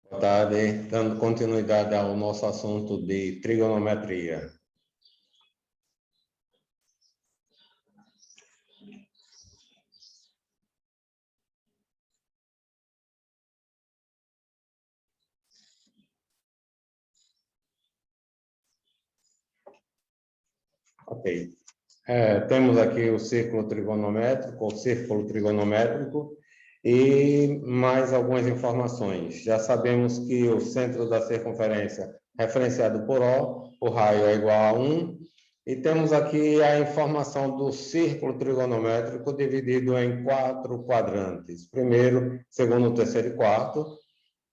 Boa tarde, dando continuidade ao nosso assunto de trigonometria. Ok. Temos aqui o círculo trigonométrico e mais algumas informações. Já sabemos que o centro da circunferência, referenciado por O, o raio é igual a 1, e temos aqui a informação do círculo trigonométrico dividido em 4 quadrantes, primeiro, segundo, terceiro e quarto,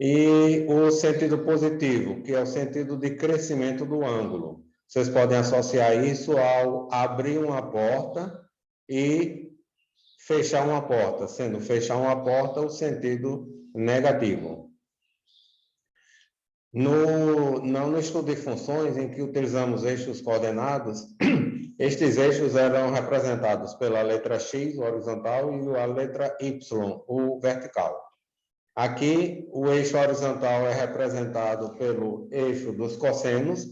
e o sentido positivo, que é o sentido de crescimento do ângulo. Vocês podem associar isso ao abrir uma porta e fechar uma porta, sendo fechar uma porta o sentido negativo. No estudo de funções, em que utilizamos eixos coordenados, estes eixos eram representados pela letra X, o horizontal, e a letra Y, o vertical. Aqui, o eixo horizontal é representado pelo eixo dos cossenos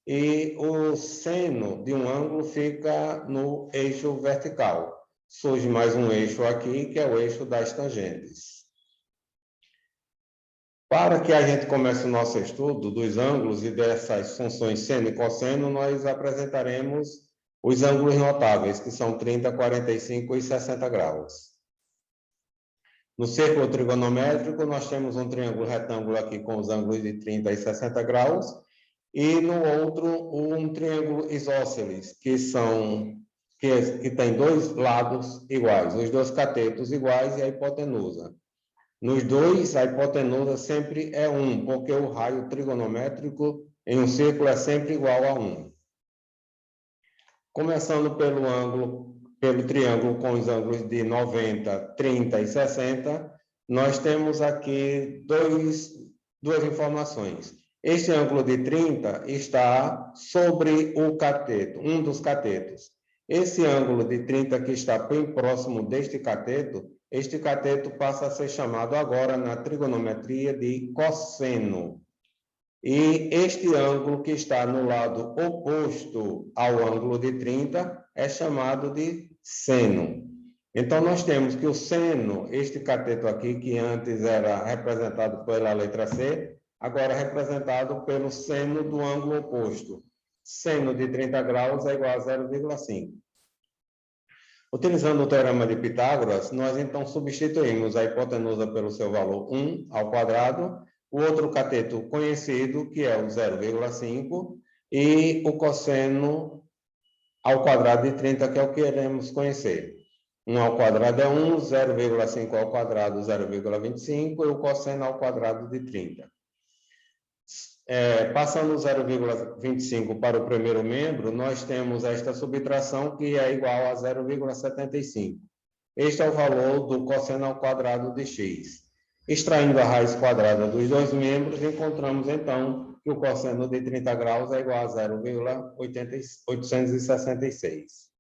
e o seno de um ângulo fica no eixo vertical. Surge mais um eixo aqui, que é o eixo das tangentes. Para que a gente comece o nosso estudo dos ângulos e dessas funções seno e cosseno, nós apresentaremos os ângulos notáveis, que são 30, 45 e 60 graus. No círculo trigonométrico, nós temos um triângulo retângulo aqui com os ângulos de 30 e 60 graus, e no outro um triângulo isósceles, que tem dois lados iguais, os dois catetos iguais e a hipotenusa. Nos dois, a hipotenusa sempre é 1, porque o raio trigonométrico em um círculo é sempre igual a 1. Começando pelo triângulo com os ângulos de 90, 30 e 60, nós temos aqui duas informações. Este ângulo de 30 está sobre o cateto, um dos catetos. Esse ângulo de 30 que está bem próximo deste cateto, este cateto passa a ser chamado agora na trigonometria de cosseno. E este ângulo que está no lado oposto ao ângulo de 30 é chamado de seno. Então, nós temos que o seno, este cateto aqui, que antes era representado pela letra C, agora é representado pelo seno do ângulo oposto. Seno de 30 graus é igual a 0,5. Utilizando o teorema de Pitágoras, nós então substituímos a hipotenusa pelo seu valor 1 ao quadrado, o outro cateto conhecido, que é o 0,5, e o cosseno ao quadrado de 30, que é o que queremos conhecer. 1 ao quadrado é 1, 0,5 ao quadrado, 0,25, e o cosseno ao quadrado de 30. Passando o 0,25 para o primeiro membro, nós temos esta subtração, que é igual a 0,75. Este é o valor do cosseno ao quadrado de x. Extraindo a raiz quadrada dos dois membros, encontramos, então, que o cosseno de 30 graus é igual a 0,866.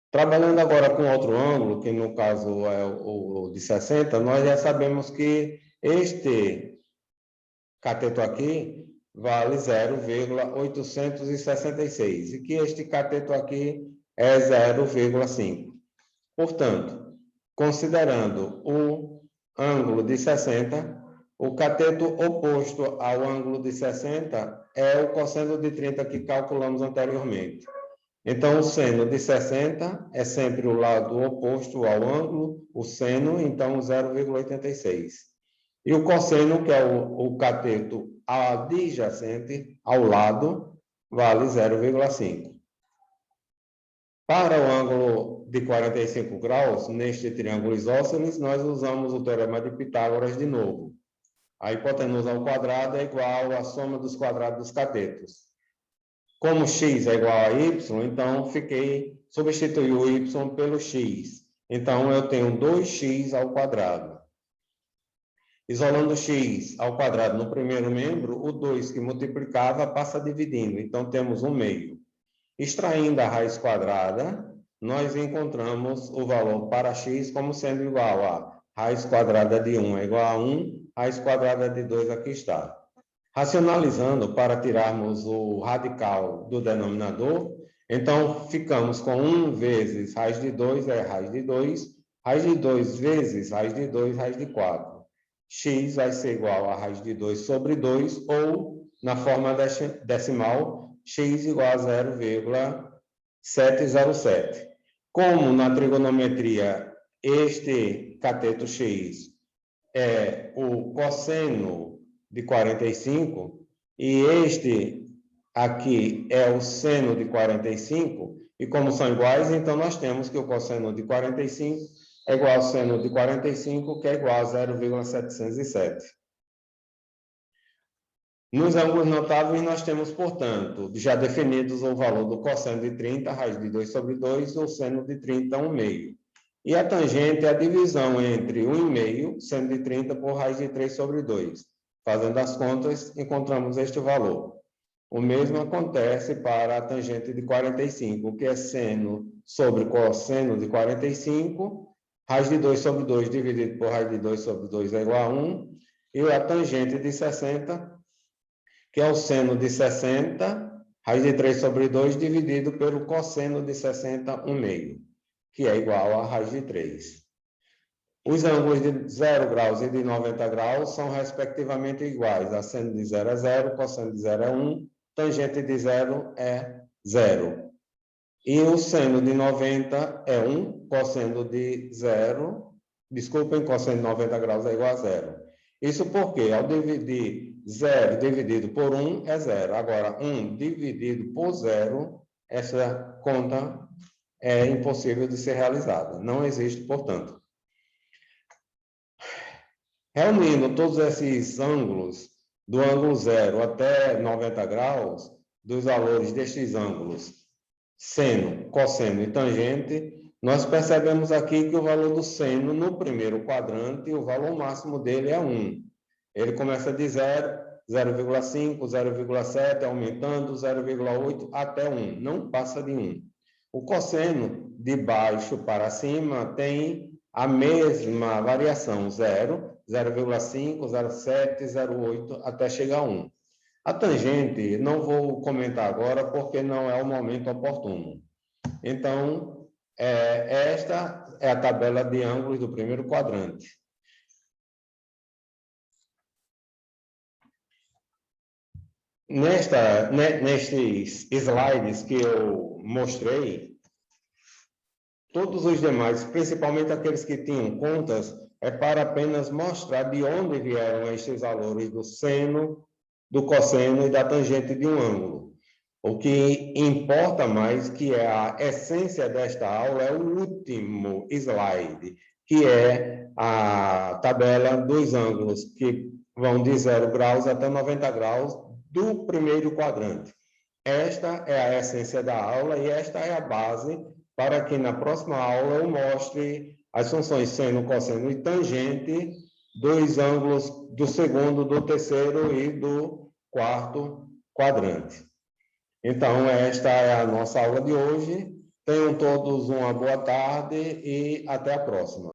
Trabalhando agora com outro ângulo, que no caso é o de 60, nós já sabemos que este cateto aqui vale 0,866 e que este cateto aqui é 0,5. Portanto, considerando o ângulo de 60, o cateto oposto ao ângulo de 60 é o cosseno de 30 que calculamos anteriormente. Então, o seno de 60 é sempre o lado oposto ao ângulo, o seno, então 0,86. E o cosseno, que é o cateto adjacente ao lado, vale 0,5. Para o ângulo de 45 graus, neste triângulo isósceles, nós usamos o teorema de Pitágoras de novo. A hipotenusa ao quadrado é igual à soma dos quadrados dos catetos. Como x é igual a y, então substituí o y pelo x. Então, eu tenho 2x ao quadrado. Isolando x ao quadrado no primeiro membro, o 2 que multiplicava passa dividindo. Então, temos 1/2. Extraindo a raiz quadrada, nós encontramos o valor para x como sendo igual a raiz quadrada de 1 é igual a 1, raiz quadrada de 2 aqui está. Racionalizando para tirarmos o radical do denominador, então ficamos com 1 vezes raiz de 2 é raiz de 2, raiz de 2 vezes raiz de 2, raiz de 4. X vai ser igual a raiz de 2 sobre 2, ou, na forma decimal, x igual a 0,707. Como na trigonometria este cateto x é o cosseno de 45 e este aqui é o seno de 45, e como são iguais, então nós temos que o cosseno de 45 é igual ao seno de 45, que é igual a 0,707. Nos ângulos notáveis, nós temos, portanto, já definidos o valor do cosseno de 30, raiz de 2 sobre 2, e o seno de 30, 1 meio. E a tangente é a divisão entre 1,5, seno de 30, por raiz de 3 sobre 2. Fazendo as contas, encontramos este valor. O mesmo acontece para a tangente de 45, que é seno sobre cosseno de 45, raiz de 2 sobre 2 dividido por raiz de 2 sobre 2 é igual a 1, e a tangente de 60, que é o seno de 60, raiz de 3 sobre 2 dividido pelo cosseno de 60, 1 meio, que é igual a raiz de 3. Os ângulos de 0 graus e de 90 graus são respectivamente iguais. A seno de 0 é 0, cosseno de 0 é 1, tangente de 0 é 0. E o seno de 90 é 1, cosseno de 0, desculpem, cosseno de 90 graus é igual a 0. Isso porque, ao dividir 0 dividido por 1 é 0. Agora, 1 dividido por 0, essa conta é impossível de ser realizada. Não existe, portanto. Reunindo todos esses ângulos, do ângulo 0 até 90 graus, dos valores destes ângulos, seno, cosseno e tangente, nós percebemos aqui que o valor do seno no primeiro quadrante, o valor máximo dele é 1. Ele começa de 0, 0,5, 0,7, aumentando, 0,8 até 1. Não passa de 1. O cosseno, de baixo para cima, tem a mesma variação, 0, 0,5, 0,7, 0,8, até chegar a 1. A tangente, não vou comentar agora, porque não é o momento oportuno. Então, esta é a tabela de ângulos do primeiro quadrante. Nestes slides que eu mostrei, todos os demais, principalmente aqueles que tinham contas, é para apenas mostrar de onde vieram estes valores do seno, do cosseno e da tangente de um ângulo. O que importa mais, que é a essência desta aula, é o último slide, que é a tabela dos ângulos, que vão de 0 graus até 90 graus do primeiro quadrante. Esta é a essência da aula e esta é a base para que na próxima aula eu mostre as funções seno, cosseno e tangente dos ângulos do segundo, do terceiro e do quarto quadrante. Então, esta é a nossa aula de hoje. Tenham todos uma boa tarde e até a próxima.